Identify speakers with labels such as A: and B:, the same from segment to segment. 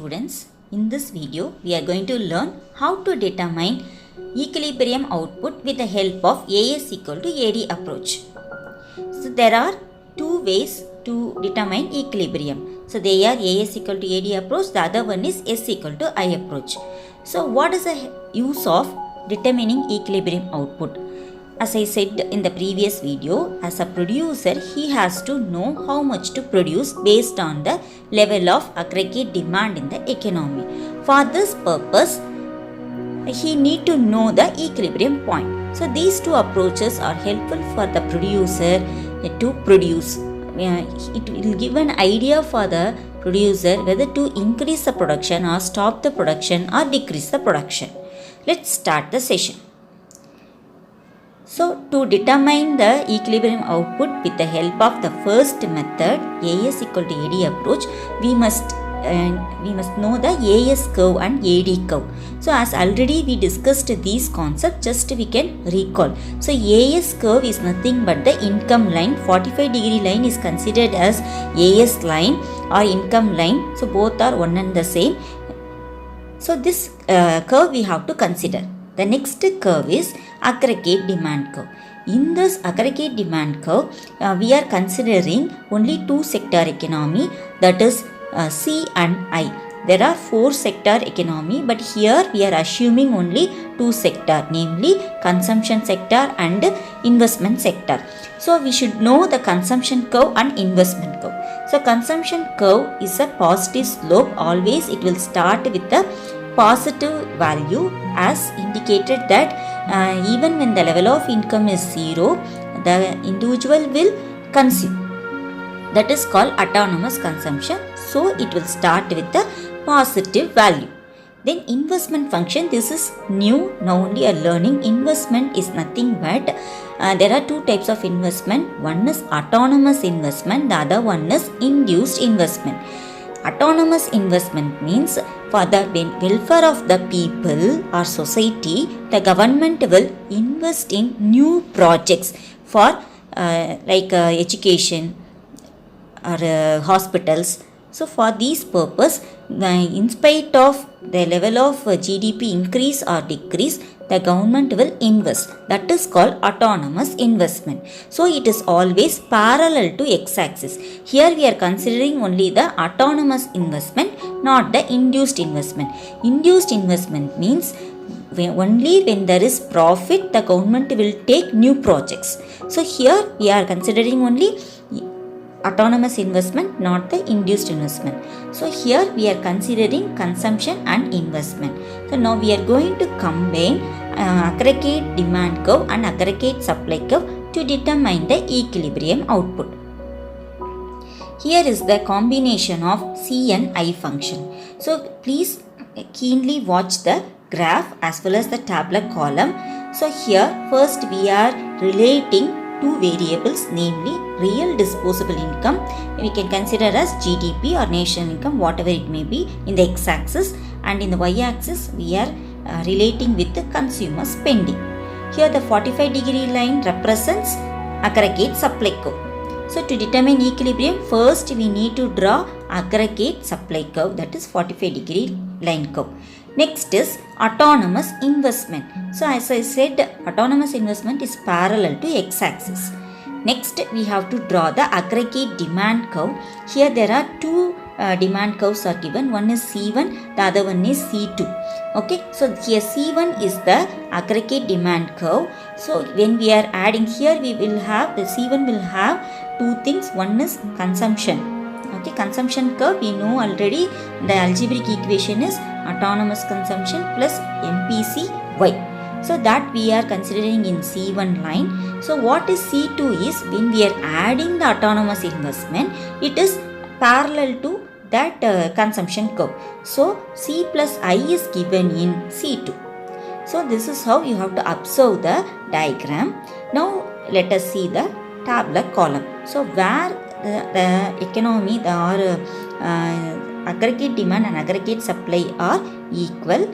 A: students, in this video we are going to learn how to determine equilibrium output with the help of AS equal to AD approach. So there are two ways to determine equilibrium. So they are AS equal to AD approach, the other one is S equal to I approach. So what is the use of determining equilibrium output? As I said in the previous video, as a producer, he has to know how much to produce based on the level of aggregate demand in the economy. For this purpose, he need to know the equilibrium point. So these two approaches are helpful for the producer to produce. It will give an idea for the producer whether to increase the production or stop the production or decrease the production. Let's start the session. So to determine the equilibrium output with the help of the first method, AS equal to AD approach, we must know the AS curve and AD curve. So as already we discussed these concepts, just we can recall. So AS curve is nothing but the income line. 45-degree line is considered as AS line or income line. So both are one and the same. So this curve we have to consider. The next curve is aggregate demand curve. In this aggregate demand curve, we are considering only two sector economy, that is C and I. There are four sector economy, but here we are assuming only two sector, namely consumption sector and investment sector. So we should know the consumption curve and investment curve. So consumption curve is a positive slope. Always it will start with the positive value, as indicated that even when the level of income is zero, the individual will consume. That is called autonomous consumption. So it will start with the positive value. Then investment function, this is new, now only a learning. Investment is nothing but there are two types of investment. One is autonomous investment, the other one is induced investment. Autonomous investment means for the welfare of the people or society, the government will invest in new projects for education or hospitals. So for these purpose, in spite of the level of GDP increase or decrease, the government will invest. That is called autonomous investment. So it is always parallel to x-axis. Here we are considering only the autonomous investment, not the induced investment. Induced investment means only when there is profit, the government will take new projects. So here we are considering only autonomous investment, not the induced investment. So here we are considering consumption and investment. So now we are going to combine aggregate demand curve and aggregate supply curve to determine the equilibrium output. Here is the combination of C and I function. So please keenly watch the graph as well as the tabular column. So here first we are relating two variables, namely real disposable income, we can consider as GDP or national income, whatever it may be, in the x-axis, and in the y-axis we are relating with the consumer spending. Here the 45-degree line represents aggregate supply curve. So to determine equilibrium, first we need to draw aggregate supply curve, that is 45-degree line curve. Next is autonomous investment. So as I said, autonomous investment is parallel to x-axis. Next we have to draw the aggregate demand curve. Here there are two demand curves are given. One is C1, the other one is C2. Okay, so here C1 is the aggregate demand curve. So when we are adding here, we will have the C1 will have two things. One is consumption. Okay, consumption curve we know already. The algebraic equation is autonomous consumption plus MPC Y. So that we are considering in C1 line. So what is C2 is when we are adding the autonomous investment, it is parallel to that consumption curve. So C plus I is given in C2. So this is how you have to observe the diagram. Now let us see the tabular column. So where the economy, aggregate demand and aggregate supply are equal,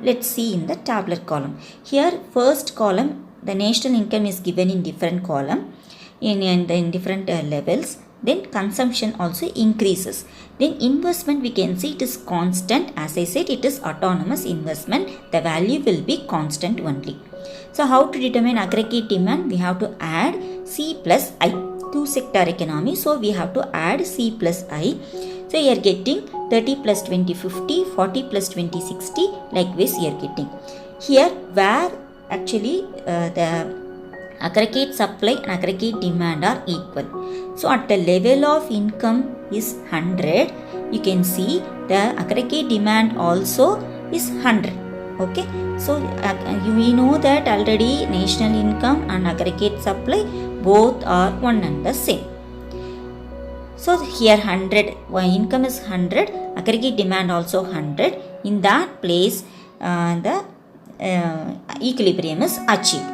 A: let's see in the tabular column. Here first column, the national income is given in different column in different levels. then consumption also increases. Then investment, we can see it is constant. As I said, it is autonomous investment. The value will be constant only. So how to determine aggregate demand? We have to add C plus I. Two-sector economy, so we have to add C plus I. So you are getting 30 plus 20 50, 40 plus 20 60, like this you are getting. Here where actually the aggregate supply and aggregate demand are equal. So at the level of income is 100, you can see the aggregate demand also is 100. Okay, so we know that already national income and aggregate supply both are one and the same. So here 100, income is 100, aggregate demand also 100. In that place the equilibrium is achieved.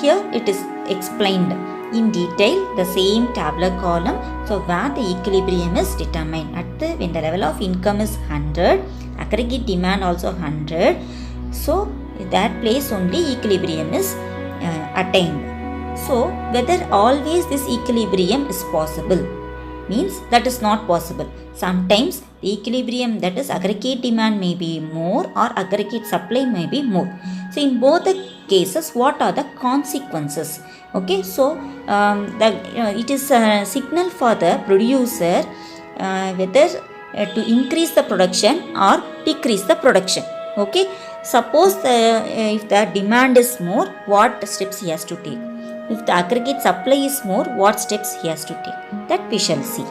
A: Here it is explained in detail, the same tabular column. So where the equilibrium is determined at the when the level of income is 100, aggregate demand also 100. So that place only equilibrium is attained. So whether always this equilibrium is possible, means that is not possible. Sometimes the equilibrium, that is aggregate demand, may be more or aggregate supply may be more. So in both the cases, what are the consequences? Okay, so it is a signal for the producer whether to increase the production or decrease the production. Okay, suppose if the demand is more, what steps he has to take? If the aggregate supply is more, what steps he has to take? That we shall see.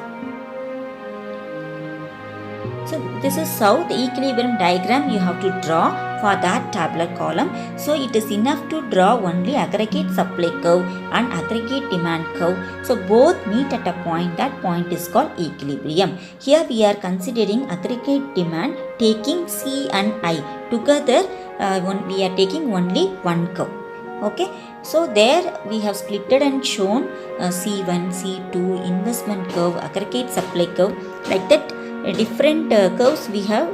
A: So this is how the equilibrium diagram you have to draw for that tabular column. So it is enough to draw only aggregate supply curve and aggregate demand curve. So both meet at a point. That point is called equilibrium. Here we are considering aggregate demand taking C and I. Together we are taking only one curve. Okay, so there we have splitted and shown C1, C2, investment curve, aggregate supply curve, like that different curves we have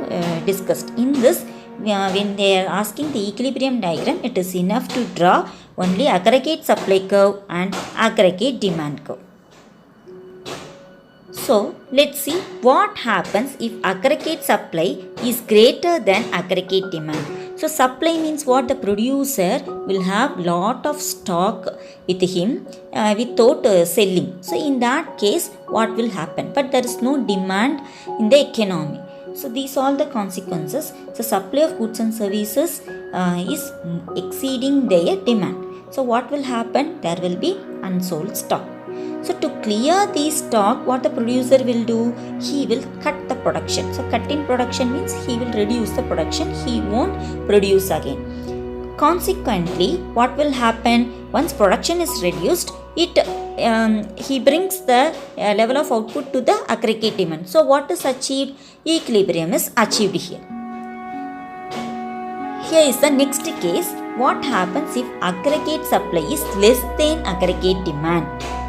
A: discussed. In this, when they are asking the equilibrium diagram, it is enough to draw only aggregate supply curve and aggregate demand curve. So let's see what happens if aggregate supply is greater than aggregate demand. So supply means what? The producer will have lot of stock with him without selling. So in that case, what will happen? But there is no demand in the economy. So these are all the consequences. So supply of goods and services is exceeding their demand. So what will happen? There will be unsold stock. So to clear this stock, what the producer will do? He will cut the production. So cutting production means he will reduce the production. He won't produce again. Consequently, what will happen? Once production is reduced, he brings the level of output to the aggregate demand. So what is achieved? Equilibrium is achieved here. Here is the next case. What happens if aggregate supply is less than aggregate demand?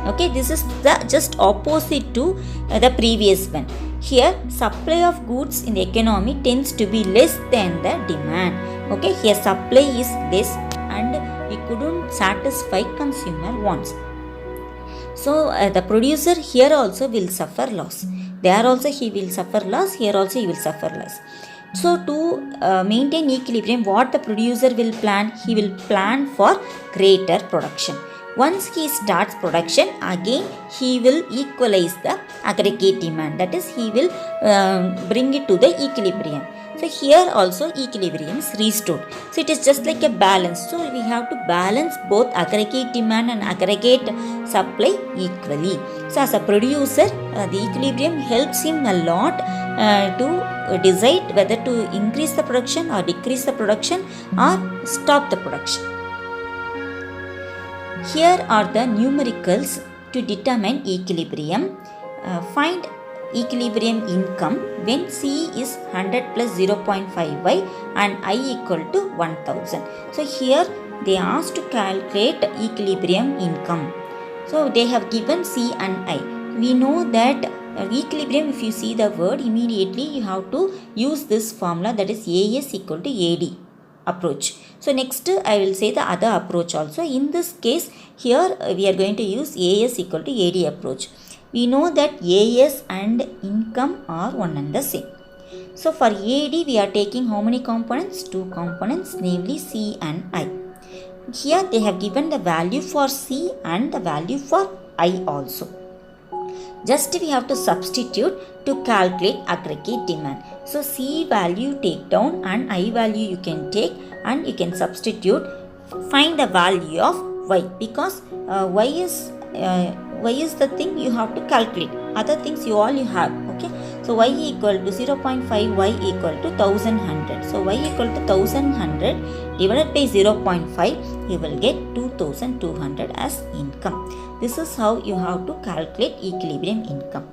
A: Okay, this is the just opposite to the previous one. Here, supply of goods in the economy tends to be less than the demand. Okay, here supply is less and we couldn't satisfy consumer wants. So the producer here also will suffer loss. There also he will suffer loss. Here also he will suffer loss. So to maintain equilibrium, what the producer will plan? He will plan for greater production. Once he starts production, again he will equalize the aggregate demand. That is, he will bring it to the equilibrium. So here also equilibrium is restored. So it is just like a balance. So we have to balance both aggregate demand and aggregate supply equally. So as a producer, the equilibrium helps him a lot to decide whether to increase the production or decrease the production or stop the production. Here are the numericals to determine equilibrium. Find equilibrium income when C is 100 plus 0.5y and I equal to 1000. So here they asked to calculate equilibrium income. So they have given C and I. We know that equilibrium, if you see the word, immediately you have to use this formula, that is AS equal to AD. approach. So next I will say the other approach also. In this case here we are going to use AS equal to AD approach. We know that AS and income are one and the same. So for AD we are taking how many components? Two components, namely C and I. Here they have given the value for C and the value for I also. Just we have to substitute to calculate aggregate demand. So C value take down and I value you can take, and you can substitute, find the value of Y, because Y is the thing you have to calculate. Other things you have. Okay. So Y equal to 0.5, Y equal to 1100. So Y equal to 1100 divided by 0.5, you will get 2200 as income. This is how you have to calculate equilibrium income.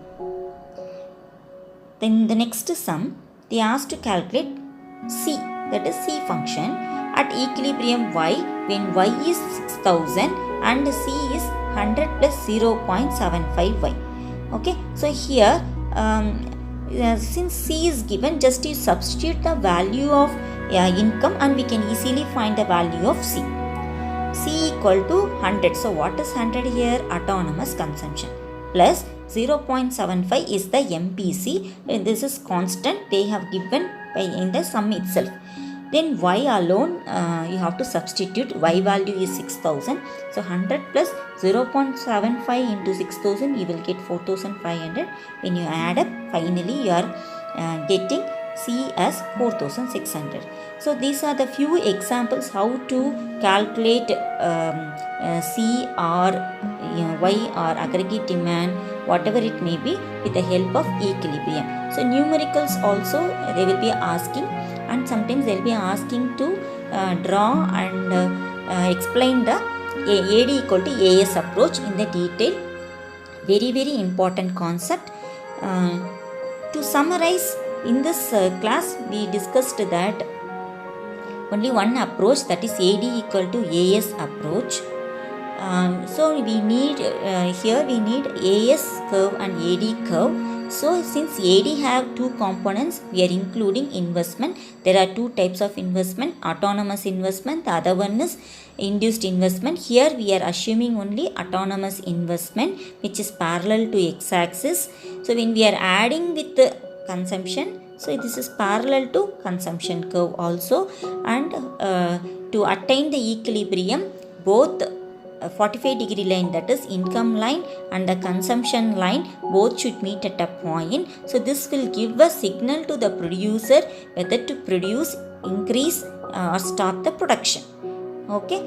A: Then the next sum, they asked to calculate C, that is C function at equilibrium Y when Y is 6000 and C is 100 plus 0.75Y. Okay, so here since C is given, just you substitute the value of income and we can easily find the value of C. C equal to 100. So what is 100 here? Autonomous consumption. Plus 0.75 is the MPC. This is constant. They have given in the sum itself. Then Y alone you have to substitute. Y value is 6000. So 100 plus 0.75 into 6000, you will get 4500. When you add up, finally you are getting C as 4600. So these are the few examples how to calculate C or Y or aggregate demand, whatever it may be, with the help of equilibrium. So numericals also they will be asking, and sometimes they will be asking to draw and explain the AD equal to AS approach in the detail. Very important concept. To summarize, in this class we discussed that only one approach, that is AD equal to AS approach. So we need here we need AS curve and AD curve. So since AD have two components, we are including investment. There are two types of investment: autonomous investment, the other one is induced investment. Here we are assuming only autonomous investment, which is parallel to x-axis. So when we are adding with the consumption, so this is parallel to consumption curve also, and to attain the equilibrium, both 45-degree line, that is income line, and the consumption line, both should meet at a point. So this will give a signal to the producer whether to produce, increase or stop the production. Okay.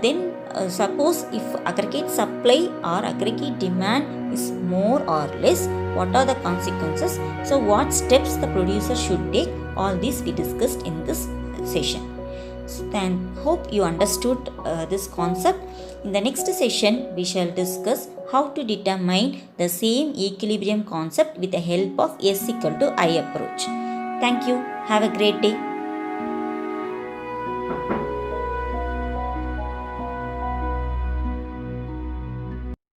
A: Then suppose if aggregate supply or aggregate demand is more or less, what are the consequences? So what steps the producer should take? All these we discussed in this session. And hope you understood this concept. In the next session we shall discuss how to determine the same equilibrium concept with the help of S equal to I approach. Thank you. Have a great day.